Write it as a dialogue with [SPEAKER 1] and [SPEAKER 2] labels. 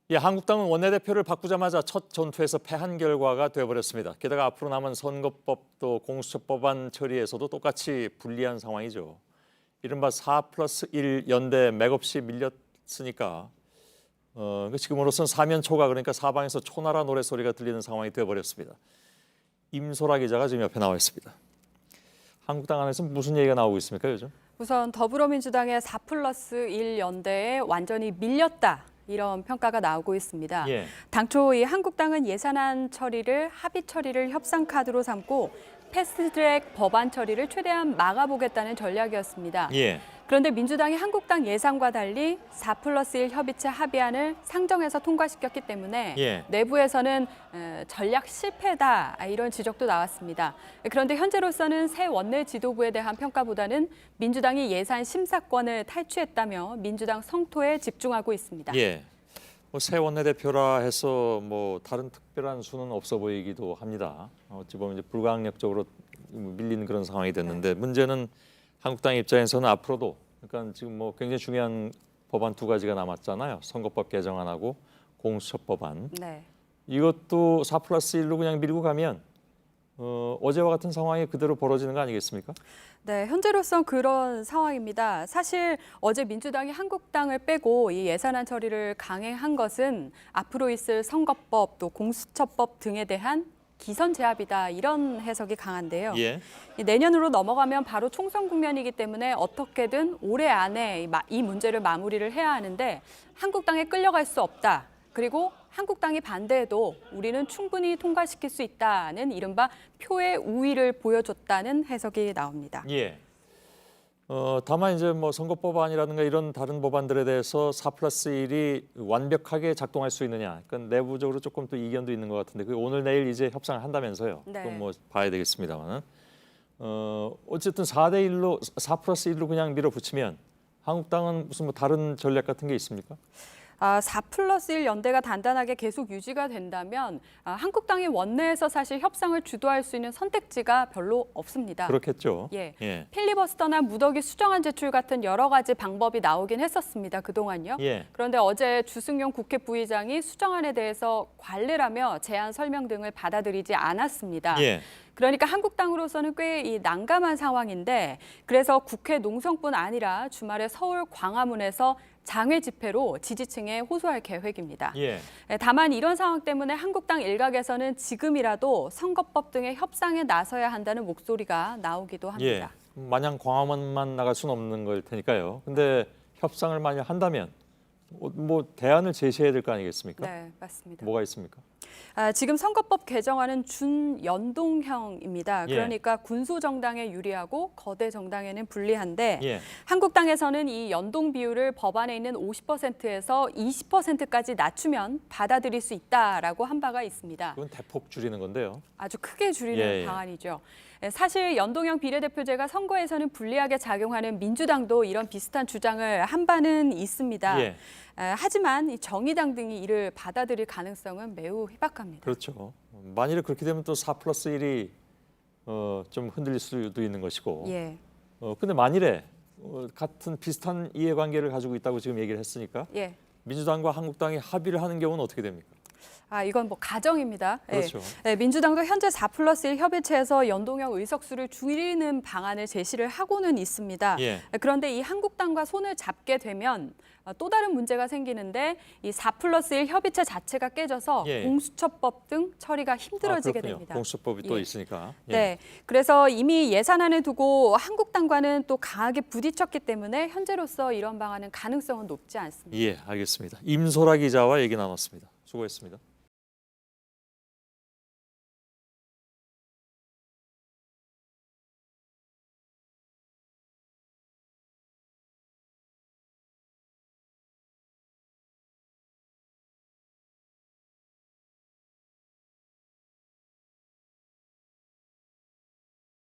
[SPEAKER 1] 예, 한국당은 원내대표를 바꾸자마자 첫 전투에서 패한 결과가 돼버렸습니다. 게다가 앞으로 남은 선거법도 공수처법안 처리에서도 똑같이 불리한 상황이죠. 이른바 4+1 연대 맥없이 밀렸으니까 지금으로선 사면초가 그러니까 사방에서 초나라 노래소리가 들리는 상황이 돼버렸습니다. 임소라 기자가 지금 옆에 나와 있습니다. 한국당 안에서 무슨 얘기가 나오고 있습니까 요즘?
[SPEAKER 2] 우선 더불어민주당의 4+1 연대에 완전히 밀렸다. 이런 평가가 나오고 있습니다.
[SPEAKER 1] 예.
[SPEAKER 2] 당초 이 한국당은 예산안 처리를 합의 처리를 협상 카드로 삼고 패스트트랙 법안 처리를 최대한 막아보겠다는 전략이었습니다.
[SPEAKER 1] 예.
[SPEAKER 2] 그런데 민주당이 한국당 예상과 달리 4+1 협의체 합의안을 상정해서 통과시켰기 때문에
[SPEAKER 1] 예.
[SPEAKER 2] 내부에서는 전략 실패다 이런 지적도 나왔습니다. 그런데 현재로서는 새 원내 지도부에 대한 평가보다는 민주당이 예산 심사권을 탈취했다며 민주당 성토에 집중하고 있습니다.
[SPEAKER 1] 예. 새 원내대표라 해서 다른 특별한 수는 없어 보이기도 합니다. 어찌 보면 이제 불가항력적으로 밀리는 그런 상황이 됐는데 문제는 한국당 입장에서는 앞으로도 그러니까 지금 굉장히 중요한 법안 두 가지가 남았잖아요. 선거법 개정안하고 공수처법안.
[SPEAKER 2] 네.
[SPEAKER 1] 이것도 4+1로 그냥 밀고 가면 어제와 같은 상황이 그대로 벌어지는 거 아니겠습니까?
[SPEAKER 2] 네, 현재로선 그런 상황입니다. 사실 어제 민주당이 한국당을 빼고 이 예산안 처리를 강행한 것은 앞으로 있을 선거법 또 공수처법 등에 대한 기선 제압이다 이런 해석이 강한데요.
[SPEAKER 1] 예.
[SPEAKER 2] 내년으로 넘어가면 바로 총선 국면이기 때문에 어떻게든 올해 안에 이 문제를 마무리를 해야 하는데 한국당에 끌려갈 수 없다. 그리고 한국당이 반대해도 우리는 충분히 통과시킬 수 있다는 이른바 표의 우위를 보여줬다는 해석이 나옵니다.
[SPEAKER 1] 예. 다만 이제 선거법안이라든가 이런 다른 법안들에 대해서 4+1이 완벽하게 작동할 수 있느냐, 그러니까 내부적으로 조금 또 이견도 있는 것 같은데 그 오늘 내일 이제 협상을 한다면서요.
[SPEAKER 2] 네.
[SPEAKER 1] 그건 봐야 되겠습니다만은 어쨌든 4+1로 그냥 밀어붙이면 한국당은 무슨 다른 전략 같은 게 있습니까?
[SPEAKER 2] 4+1 연대가 단단하게 계속 유지가 된다면 한국당이 원내에서 사실 협상을 주도할 수 있는 선택지가 별로 없습니다.
[SPEAKER 1] 그렇겠죠.
[SPEAKER 2] 예.
[SPEAKER 1] 예.
[SPEAKER 2] 필리버스터나 무더기 수정안 제출 같은 여러 가지 방법이 나오긴 했었습니다. 그동안요.
[SPEAKER 1] 예.
[SPEAKER 2] 그런데 어제 주승용 국회 부의장이 수정안에 대해서 관례라며 제안 설명 등을 받아들이지 않았습니다.
[SPEAKER 1] 예.
[SPEAKER 2] 그러니까 한국당으로서는 꽤 난감한 상황인데 그래서 국회 농성뿐 아니라 주말에 서울 광화문에서 장외 집회로 지지층에 호소할 계획입니다.
[SPEAKER 1] 예.
[SPEAKER 2] 다만 이런 상황 때문에 한국당 일각에서는 지금이라도 선거법 등의 협상에 나서야 한다는 목소리가 나오기도 합니다.
[SPEAKER 1] 예. 마냥 광화문만 나갈 수는 없는 걸 테니까요. 근데 협상을 만약 한다면 대안을 제시해야 될 거 아니겠습니까?
[SPEAKER 2] 네, 맞습니다.
[SPEAKER 1] 뭐가 있습니까?
[SPEAKER 2] 지금 선거법 개정안은 준연동형입니다.
[SPEAKER 1] 예.
[SPEAKER 2] 그러니까 군소정당에 유리하고 거대 정당에는 불리한데
[SPEAKER 1] 예.
[SPEAKER 2] 한국당에서는 이 연동 비율을 법안에 있는 50%에서 20%까지 낮추면 받아들일 수 있다라고 한 바가 있습니다.
[SPEAKER 1] 그건 대폭 줄이는 건데요.
[SPEAKER 2] 아주 크게 줄이는
[SPEAKER 1] 예, 예.
[SPEAKER 2] 방안이죠. 사실 연동형 비례대표제가 선거에서는 불리하게 작용하는 민주당도 이런 비슷한 주장을 한 바는 있습니다.
[SPEAKER 1] 예.
[SPEAKER 2] 하지만 이 정의당 등이 이를 받아들일 가능성은 매우 희박합니다.
[SPEAKER 1] 그렇죠. 만일에 그렇게 되면 또 4+1이 좀 흔들릴 수도 있는 것이고.
[SPEAKER 2] 예.
[SPEAKER 1] 근데 만일에 같은 비슷한 이해관계를 가지고 있다고 지금 얘기를 했으니까
[SPEAKER 2] 예.
[SPEAKER 1] 민주당과 한국당이 합의를 하는 경우는 어떻게 됩니까?
[SPEAKER 2] 이건 가정입니다.
[SPEAKER 1] 그렇죠.
[SPEAKER 2] 예. 민주당도 현재 4+1 협의체에서 연동형 의석수를 줄이는 방안을 제시를 하고는 있습니다.
[SPEAKER 1] 예.
[SPEAKER 2] 그런데 이 한국당과 손을 잡게 되면 또 다른 문제가 생기는데 이 4+1 협의체 자체가 깨져서
[SPEAKER 1] 예.
[SPEAKER 2] 공수처법 등 처리가 힘들어지게
[SPEAKER 1] 그렇군요.
[SPEAKER 2] 됩니다.
[SPEAKER 1] 공수처법이 또
[SPEAKER 2] 예.
[SPEAKER 1] 있으니까. 예.
[SPEAKER 2] 네, 그래서 이미 예산안을 두고 한국당과는 또 강하게 부딪혔기 때문에 현재로서 이런 방안은 가능성은 높지 않습니다.
[SPEAKER 1] 예, 알겠습니다. 임소라 기자와 얘기 나눴습니다. 수고했습니다.